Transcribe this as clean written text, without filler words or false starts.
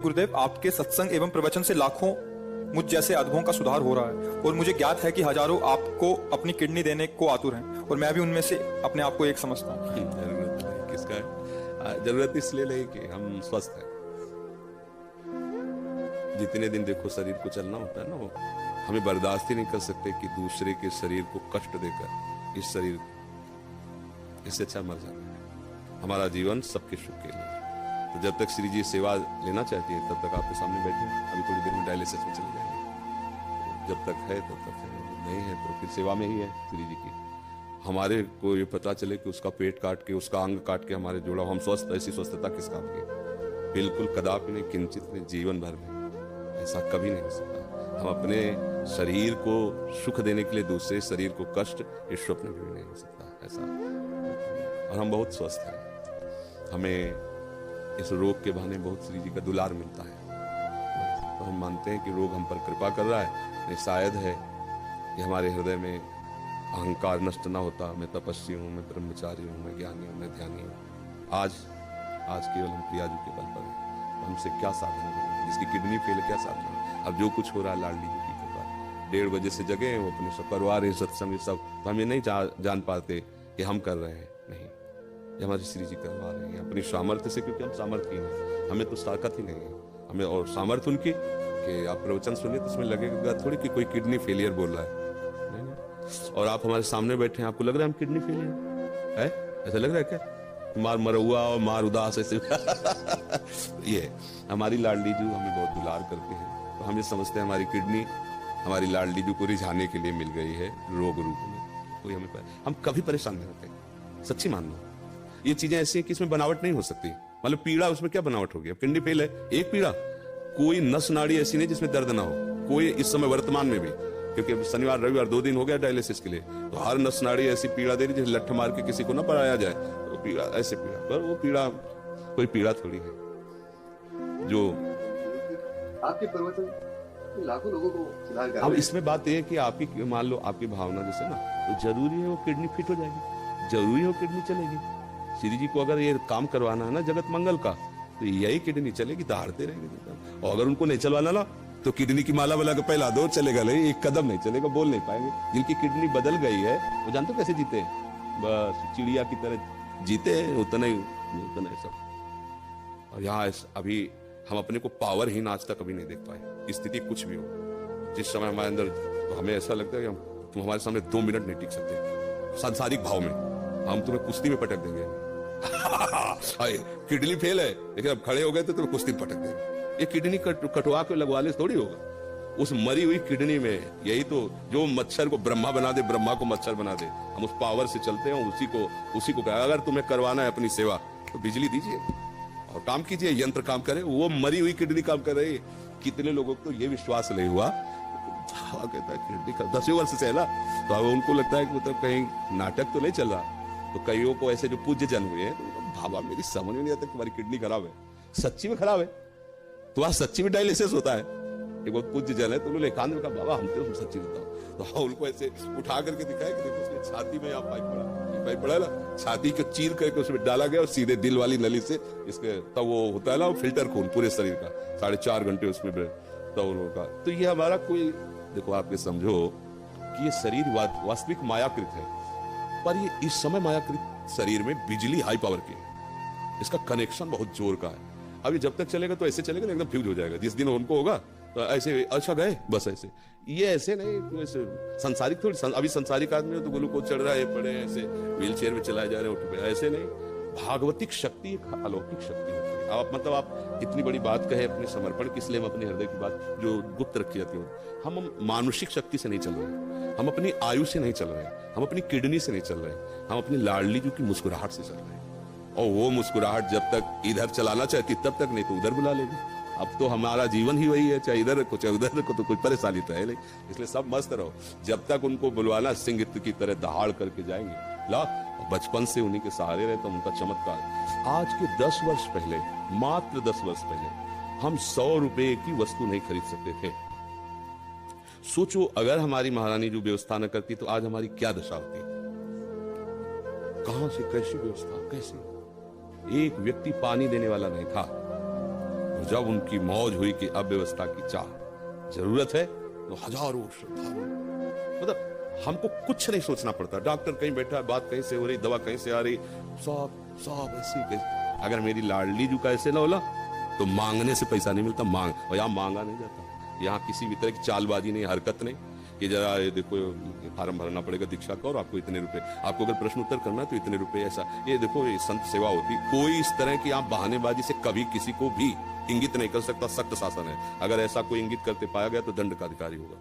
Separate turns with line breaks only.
गुरुदेव, आपके सत्संग एवं प्रवचन से लाखों मुझ जैसे अधमों का सुधार हो रहा है और मुझे ज्ञात है कि हजारों आपको अपनी किडनी देने को आतुर हैं और मैं भी उनमें से अपने आप को एक समझता हूँ।
जरूरत नहीं, किसका है? जरूरत इसलिए नहीं कि हम स्वस्थ हैं। जितने दिन देखो शरीर को चलना होता है ना, वो हमें बर्दाश्त ही नहीं कर सकते कि दूसरे के शरीर को कष्ट देकर इस शरीर इससे अच्छा मर जाना है। हमारा जीवन सबके सुख के लिए। तो जब तक श्री जी सेवा लेना चाहती है तब तक आपके सामने बैठे हैं। अभी थोड़ी देर में डायलिसिस में चले जाएंगे। तो जब तक है तब तक है, नहीं है तो फिर सेवा में ही है श्री जी की। हमारे को ये पता चले कि उसका पेट काट के, उसका अंग काट के हमारे जोड़ा, हम स्वस्थ, ऐसी स्वस्थता किस काम की? बिल्कुल कदापि नहीं, किंचित नहीं, जीवन भर में ऐसा कभी नहीं हो सकता। हम अपने शरीर को सुख देने के लिए दूसरे शरीर को कष्ट, इस स्वप्न में भी नहीं हो सकता ऐसा। और हम बहुत स्वस्थ हैं। हमें इस रोग के बहाने बहुत श्री जी का दुलार मिलता है। तो हम मानते हैं कि रोग हम पर कृपा कर रहा है। नहीं, शायद है कि हमारे हृदय में अहंकार नष्ट ना होता। मैं तपस्वी हूँ, मैं ब्रह्मचारी हूँ, मैं ज्ञानी हूँ, मैं ध्यानी हूँ। आज केवल हम प्रियाजू के बल पर हैं। तो हमसे क्या साधना करें? जिसकी किडनी फेल है, क्या साधना? अब जो कुछ हो रहा है लाडली जी की कृपा। 1:30 बजे से जगे हैं, वो अपने सब करवा रहे सत्संग सब। तो हम ये नहीं जान पाते कि हम कर रहे हैं। नहीं, ये हमारे श्री जी करवा रहे हैं अपनी सामर्थ्य से, क्योंकि हम सामर्थ्य हैं। हमें तो ताकत ही नहीं है। हमें और सामर्थ्य उनकी कि आप प्रवचन सुनिए तो उसमें लगेगा थोड़ी कि कोई किडनी फेलियर बोल रहा है। नहीं। और आप हमारे सामने बैठे हैं, आपको लग रहा है हम किडनी फेलियर है? ऐसा लग रहा है क्या? मार मरहुआ और मार उदास ऐसे ये हमारी लाडली जी हमें बहुत दुलार करते हैं। तो हम ये समझते हैं हमारी किडनी हमारी लाडली जी को रिझाने के लिए मिल गई है रोग रूप में। कोई हम कभी परेशान नहीं होते। सच्ची मान लो, ये चीजें ऐसी हैं कि इसमें बनावट नहीं हो सकती। मतलब पीड़ा, उसमें क्या बनावट होगी? अब किडनी फेल है, एक पीड़ा, कोई नस नाड़ी ऐसी नहीं जिसमें दर्द ना हो। कोई इस समय वर्तमान में भी, क्योंकि शनिवार रविवार 2 दिन हो गया डायलिसिस के लिए, तो हर नस नाड़ी ऐसी पीड़ा दे रही जैसे लठ मार के किसी को ना पड़ाया जाए। तो पीड़ा ऐसे पीड़ा, पर वो पीड़ा कोई पीड़ा थोड़ी है जो
आपके प्रवचन लाखों लोगों को सुधार कर।
अब इसमें बात यह है कि आपकी, मान लो आपकी भावना जैसे ना, तो जरूरी है वो किडनी फिट हो जाएगी, जरूरी है वो किडनी चलेगी। श्री जी को अगर ये काम करवाना है ना जगत मंगल का, तो यही किडनी चलेगी, दहाड़ते रहेंगे। और अगर उनको नहीं चलवाना ना, तो किडनी की माला वाला का पहला दौर चलेगा नहीं, एक कदम नहीं चलेगा, बोल नहीं पाएंगे। जिनकी किडनी बदल गई है वो जानते कैसे जीते हैं? बस चिड़िया की तरह जीते हैं, उतना ही सब। और यहाँ अभी हम अपने को पावरहीन आज तक कभी नहीं देख पाए। स्थिति कुछ भी हो, जिस समय हमारे अंदर, तो हमें ऐसा लगता है कि तुम हमारे सामने 2 मिनट नहीं टिक सकते। सांसारिक भाव में हम तुम्हें कुश्ती में पटक देंगे। किडनी फेल है, लेकिन अब खड़े हो गए तो तुम्हें कुश्ती में पटक देंगे। ये किडनी कटवा के लगवा ले थोड़ी होगा। उस मरी हुई किडनी में, यही तो जो मच्छर को ब्रह्मा बना दे, ब्रह्मा को मच्छर बना दे, हम उस पावर से चलते हैं। उसी को कहा, अगर तुम्हें करवाना है अपनी सेवा तो बिजली दीजिए और काम कीजिए, यंत्र काम करे। वो मरी हुई किडनी काम कर रही है। कितने लोगों को तो ये विश्वास नहीं हुआ, कहता है किडनी का 10 वर्ष से है ना, तो अब उनको लगता है कि मतलब कहीं नाटक तो नहीं चल रहा। तो कईयों को ऐसे जो पूज्य जन हुए हैं, तो भावा मेरी समझ में नहीं आता तुम्हारी किडनी खराब है, सच्ची में खराब है, तुम्हारा सच्ची में डायलिसिस होता है। एक बहुत पूज्य जन है, तो उन्होंने एकांत में कहा बाबा हम तो सच्ची बताओ। तो उनको ऐसे उठा करके दिखाया कि देखो उसकी छाती में यहाँ पाइप पड़ा ना, छाती को चीर करके उसमें डाला गया और सीधे दिल वाली नली से इसके, तब वो होता है ना फिल्टर खून पूरे शरीर का, 4.5 घंटे उसमें तब उनका। तो ये हमारा कोई, देखो आप ये समझो कि ये शरीर वास्तविक मायाकृत है, पर ये इस समय मायाकृत शरीर में बिजली हाई पावर की है। इसका कनेक्शन बहुत जोर का है। अभी जब तक चलेगा तो ऐसे चलेगा ना, एकदम फ्यूज हो जाएगा। जिस दिन उनको होगा तो ऐसे, अच्छा गए बस ऐसे। ये ऐसे नहीं, ऐसे संसारिक थोड़ी। अभी संसारिक आदमी हो तो ग्लूकोज चढ़ रहा है, पड़े ऐसे व्हील चेयर में चलाए जा रहे हैं, ऐसे नहीं। भागवतिक शक्ति एक अलौकिक शक्ति होती है। आप मतलब आप इतनी बड़ी बात कहे अपने समर्पण किस लिए, हम अपने हृदय की बात जो गुप्त रखी जाती है, हम मानुषिक शक्ति से नहीं चल रहे, हम अपनी आयु से नहीं चल रहे, हम अपनी किडनी से नहीं चल रहे, हम अपनी लाडली जी की मुस्कुराहट से चल रहे हैं। और वो मुस्कुराहट जब तक इधर चलाना चाहती तब तक, नहीं तो उधर बुला लेगी। अब तो हमारा जीवन ही वही है, चाहे इधर रखो चाहे उधर रखो, तो कोई परेशानी तो है नहीं। इसलिए सब मस्त रहो। जब तक उनको बुलवाना, सिंह की तरह दहाड़ करके जाएंगे। ला बचपन से उन्हीं के सहारे रहे तो उनका चमत्कार। आज के 10 वर्ष पहले, मात्र 10 वर्ष पहले, हम 100 रुपए की वस्तु नहीं खरीद सकते थे। सोचो अगर हमारी महारानी जो व्यवस्था न करती तो आज हमारी क्या दशा होती। कहां से कैसी व्यवस्था, कैसे? एक व्यक्ति पानी देने वाला नहीं था। और जब उनकी मौज हुई कि अब व्यवस्था की चाह जरूरत है, तो हजारों श्रद्धालु, मतलब हमको कुछ नहीं सोचना पड़ता। डॉक्टर कहीं बैठा है, बात कहीं से हो रही, दवा कहीं से आ रही, सब ऐसी कैसे। अगर मेरी लाडली जू का ऐसे ना होला तो मांगने से पैसा नहीं मिलता, और यहाँ मांगा नहीं जाता। यहाँ किसी भी तरह की चालबाजी नहीं, हरकत नहीं कि जरा ये देखो फार्म भरना पड़ेगा दीक्षा का और आपको इतने रुपए, आपको अगर प्रश्न उत्तर करना है तो इतने रुपए, ऐसा ये देखो ये संत सेवा होती। कोई इस तरह की आप बहानेबाजी से कभी किसी को भी इंगित नहीं कर सकता। सख्त शासन है, अगर ऐसा कोई इंगित करते पाया गया तो दंड का अधिकारी होगा।